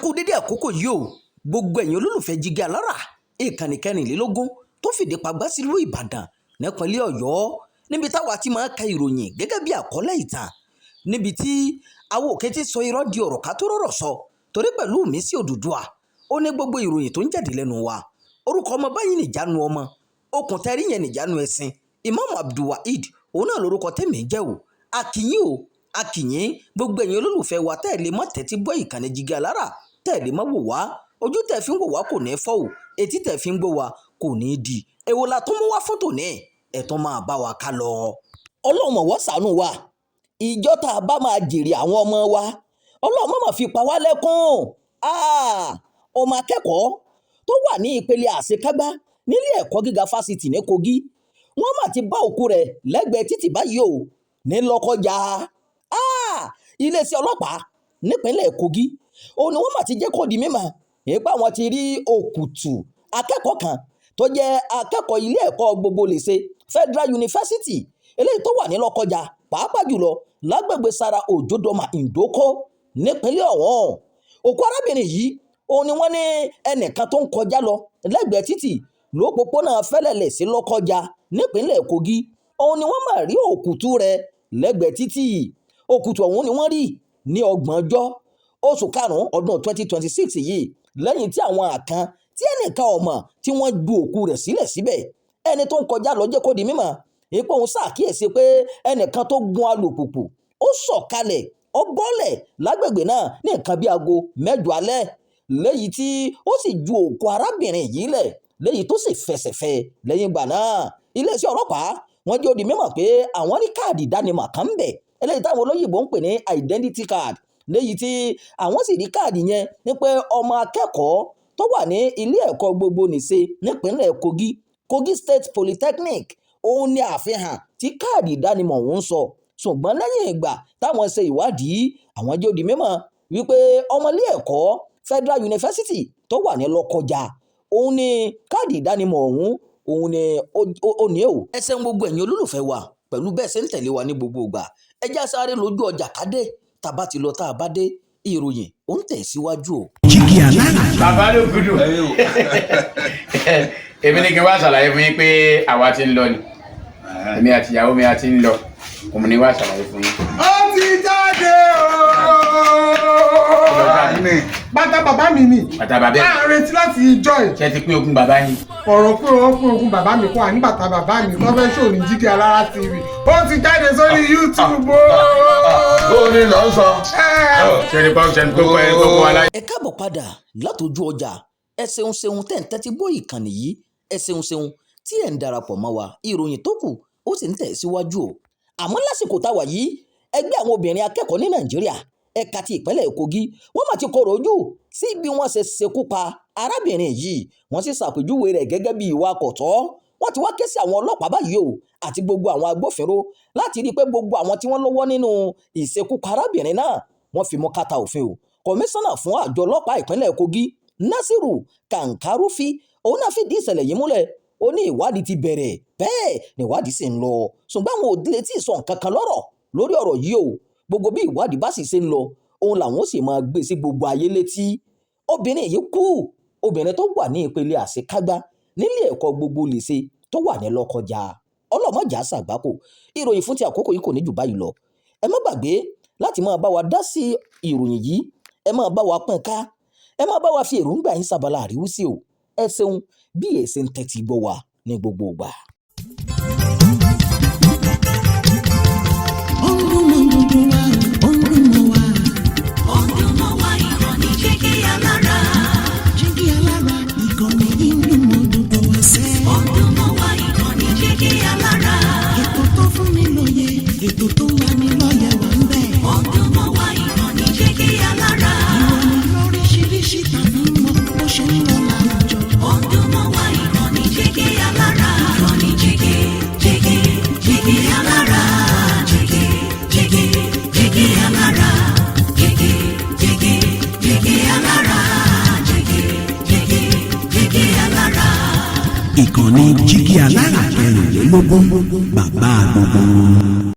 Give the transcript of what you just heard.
kú dédé àkókò yìí o gbogbo ẹ̀yin olólùfẹ́ Jígí Alára ìkànnì 24 tó fìdí pagbá sílùú Ìbàdàn nípínlẹ̀ Ọ̀yọ́ níbi táwa ti máa ka ìròyìn gẹ́gẹ́ bí àkọlé ìtàn níbi tí àwọn òkè ti sọ irọ́ di ọ̀rọ̀ ká tó rọ̀rọ̀ sọ torí pẹ̀lú mi sí Odùduwà ó ní gbogbo ìròyìn tó ń jáde lẹ́nu wa orúkọ ọmọ báyìí nìjánu ọmọ okùn tẹ́rí yẹn nìjánu ẹ̀sìn Imam Abdulwaheed òun náà lórúkọ tèmi jẹ́ o akìyìn gbogbo ẹ̀yin olólùfẹ́ wa tẹ́ẹ̀lé mọ́ tẹ́tí gbọ́ ìkànnì Jígí Alára tẹ́ẹ̀lé mọ́ wò wá ojú tẹ́ fi ń wò wá kò ní fọ́ o etí tẹ́ fi ń gbọ́ wa kò ní di èwo la tó mú wá fótò ní ẹ̀tọ́ máa bá wa ká lọ. Ọlọ́run wọ́n ṣàánú wa ìjọ tá a bá máa jèrè àwọn ọmọ wa Ọlọ́run má fi pa wá lẹ́kún ọmọ akẹ́kọ̀ọ́ tó wà ní ìpele àṣekágbá nílé ẹ̀kọ́ gíga fásitì ní Kogi wọ́n mà ti bá òkú rẹ̀ lẹ́gbẹ̀ẹ́ títì báyìí o ní Lọ́kọ́jà iléeṣẹ́ ọlọ́pàá nípínlẹ̀ Kogi òun ni wọ́n mà ti jẹ́ kó di mímọ̀ nípa wọn ti rí òkùtù akẹ́kọ̀ọ́ kan tó jẹ́ akẹ́kọ̀ọ́ ilé ẹ̀kọ́ gbogbonìṣe Federal University eléyìí tó wà ní Lọ́kọ́jà pàápàá jùlọ lágbègbè Sara Ojodoma Indoko nípínlẹ̀ ọ̀hún òkú arábìnrin yìí òun ni wọ́n ní ẹnìkan tó ń kọjá lọ lẹ́gbẹ̀ẹ́ títì lópòpónà Fẹ́lẹ́lẹ̀ sí Lọ́kọ́jà nípínlẹ̀ Kogi òun ni wọ́n mà rí òkùtù rẹ̀ lẹ́gbẹ̀ẹ́ títì òkùtù ọ̀hún ni wọ́n rí ní 30 oṣù karùn-ún ọdún 2026 yìí lẹ́yìn tí àwọn àkàn tí ẹnìkan ọmọ tí wọ́n ju òkú rẹ̀ sílẹ̀ síbẹ̀ ẹni tó ń kọjá lọ jẹ́ kó di mímọ̀ ipò òun ṣàkíyèsí pé ẹnìkan tó gun alùpùpù ó sọ̀kalẹ̀ ó bọ́lẹ̀ lágbègbè náà ní nǹkan bíi aago 6 alẹ́ lẹ́yìn tí ó sì ju òkú arábìnrin yìí lẹ̀ lẹ́yìn tó sì fẹsẹ̀fẹ lẹ́yìn ìgbà náà iléeṣẹ́ ọlọ́pàá wọ́n jẹ́ ó di mímọ̀ pé àwọn rí káàdì ìdánimọ̀ kan ń bẹ eléyìí táwọn olóyìnbó ń pè ní identity card lẹ́yìn tí àwọn sì rí káàdì yẹn ní pé ọmọ akẹ́kọ̀ọ́ tó wà ní ilé ẹ̀kọ́ gbogbonìṣe nípínlẹ̀ Kogi State Polytechnic òun ni àfihàn tí káàdì ìdánimọ̀ òun sọ ṣùgbọ́n lẹ́yìn ìgbà táwọn ṣe ìwádìí àwọn jẹ́ ó di mímọ̀ wípé ọmọ ilé ẹ̀kọ́ Federal University tó wà ní Lọ́kọ́jà òun ni káàdì ìdánimọ̀ òun ni ó ní o. ẹ ṣeun gbogbo ẹ̀yin olólùfẹ́ wa pẹ̀lú bẹ́ẹ̀ ṣe ń tẹ̀lé wa ní gbogbo ìgbà ẹ já sáré lójú ọjà kádé tàbá ti lọ tá a bá dé ìròyìn ó ń tẹ̀ síwájú o. Jígí Alára. bàbá ló gudu èmi ní kí n wá ṣàlàyé fún yín pé àwa ti ń lọ ni èmi àti ìyàwó mi àti ń lọ òun ni wá ṣàlàyé fún yín. ó ti jáde bàtà bàbá mi ni bàtà bàbá a retí láti ìjọ ẹ̀. ṣé ti pín ogún bàbá yín. ọ̀rọ̀ pé wọ́n pín ogún bàbá mi kọ́ àní bàtà bàbá mi tó fẹ́ ṣòro ní Jígí Alára TV ó ti jáde sórí YouTube ó ní lọ sọ. ṣe ni báwo ṣe ń gbogbo ẹ gbogbo wa láyé. ẹ káàbọ̀ padà látọjú ọjà ẹ ṣeun tẹ́ ń tẹ́tí gbọ́ ìkànnì yìí ẹ ṣeun tí ẹ̀ ń darapọ̀ mọ́ wa ìròyìn tó kù ó sì ń tẹ̀ síwájú o àmọ́ lásìkò táwa yìí ẹgbẹ́ àwọn obìnrin akẹ́kọ̀ọ́ ní Nàìjíríà ẹ̀ka ti ìpínlẹ̀ Kogi wọ́n mà ti kọ̀rọ̀ ojú sí bí wọ́n ṣe ṣekú pa arábìnrin yìí wọ́n sì ṣàpèjúwe rẹ̀ gẹ́gẹ́ bí ìwà kọ̀tọ́ wọ́n ti wá ké sí àwọn ọlọ́pàá báyìí o àti gbogbo àwọn agbófinró láti rí i pé gbogbo àwọn tí wọ́n lọ́wọ́ nínú ìṣekúpa arábìnrin náà wọ́n fi mú kàtà òfin o kọmíṣánná fún àjọ ọlọ́pàá ìpínlẹ̀ Kogi Nasiru Kankarufi òun náà fìdí ìṣẹ̀lẹ̀ yìí múlẹ̀ ó ní ìwádìí ti bẹ̀rẹ̀ bẹ́ẹ̀ ni ìwádìí sì ń lọ ṣùgbọ́n àwọn òdílé tí ì sọ nǹkan kan lọ́rọ̀ lórí ọ̀rọ̀ yìí o gbogbo bí ìwádìí bá sì ṣe ń lọ òun làwọn sì máa gbé sí gbogbo ayé létí obìnrin yìí kú obìnrin tó wà ní ìpele àṣekágbá nílé ẹ̀kọ́ gbogbonìṣe tó wà ní Lọ́kọ́jà ọlọ́mọjà ṣàgbákò ìròyìn fún ti àkókò yìí kò ní jù báyìí lọ ẹ má gbàgbé láti máa bá wa dá sí ìròyìn yìí ẹ máa bá wa pín ká ẹ máa bá wa fi èròǹgbà yín sábàlá àríwísí o ẹ ṣeun bí èsì ń tẹ́tí gbọ́ wa ní gbogbo ìgbà. Ìkànnì Jígí Alára 24 bàbá gbogbo.